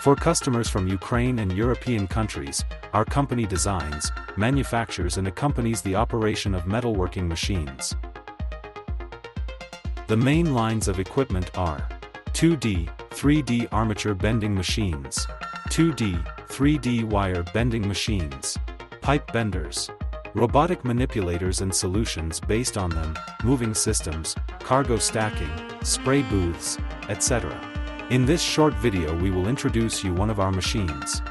For customers from Ukraine and European countries, our company designs, manufactures and accompanies the operation of metalworking machines. The main lines of equipment are 2D, 3D armature bending machines, 2D, 3D wire bending machines, pipe benders, robotic manipulators and solutions based on them, moving systems, cargo stacking, spray booths, etc. In this short video we will introduce you one of our machines.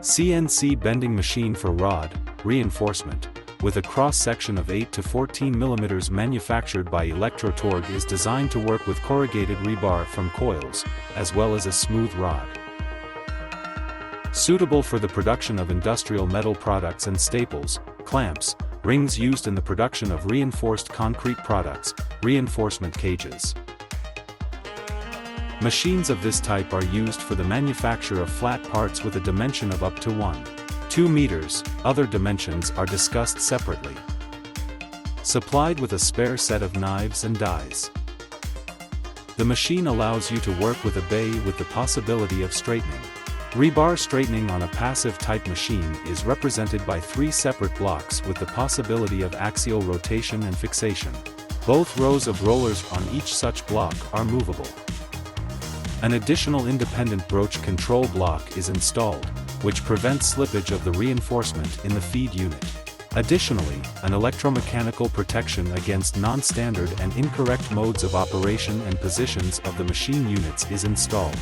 CNC bending machine for rod reinforcement, with a cross-section of 8 to 14 mm manufactured by ElectroTorg, is designed to work with corrugated rebar from coils, as well as a smooth rod. Suitable for the production of industrial metal products and staples, clamps, rings used in the production of reinforced concrete products, reinforcement cages. Machines of this type are used for the manufacture of flat parts with a dimension of up to 1.2 meters, other dimensions are discussed separately. Supplied with a spare set of knives and dies. The machine allows you to work with a bay with the possibility of straightening. Rebar straightening on a passive type machine is represented by 3 separate blocks with the possibility of axial rotation and fixation. Both rows of rollers on each such block are movable. An additional independent broach control block is installed, which prevents slippage of the reinforcement in the feed unit. Additionally, an electromechanical protection against non-standard and incorrect modes of operation and positions of the machine units is installed.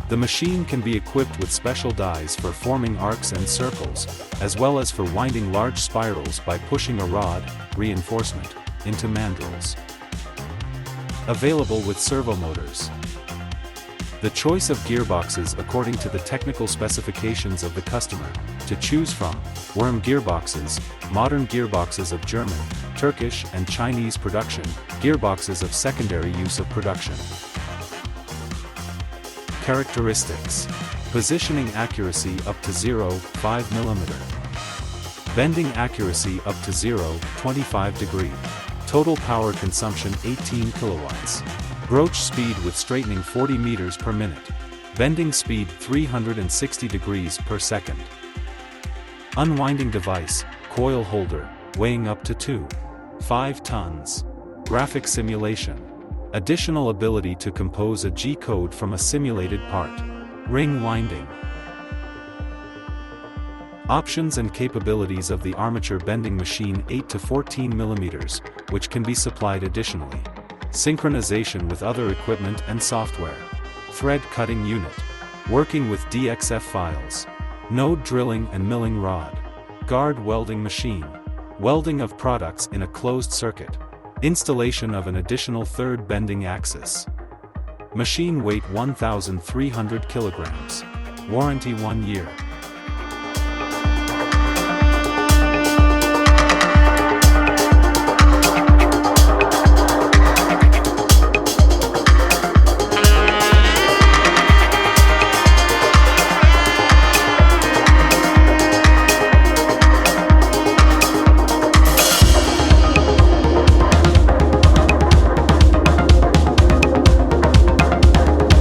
The machine can be equipped with special dies for forming arcs and circles, as well as for winding large spirals by pushing a rod reinforcement into mandrels. Available with servo motors. The choice of gearboxes according to the technical specifications of the customer, to choose from: worm gearboxes, modern gearboxes of German, Turkish and Chinese production, gearboxes of secondary use of production. Characteristics: positioning accuracy up to 0.5 mm. Bending accuracy up to 0.25 degree. Total power consumption 18 kilowatts. Broach speed with straightening 40 meters per minute. Bending speed 360 degrees per second. Unwinding device, coil holder, weighing up to 2.5 tons. Graphic simulation. Additional ability to compose a G-code from a simulated part. Ring winding. Options and capabilities of the armature bending machine: 8 to 14 mm, which can be supplied additionally. Synchronization with other equipment and software. Thread cutting unit. Working with DXF files. Node drilling and milling rod. Guard welding machine. Welding of products in a closed circuit. Installation of an additional third bending axis. Machine weight 1,300 kilograms. Warranty 1 year.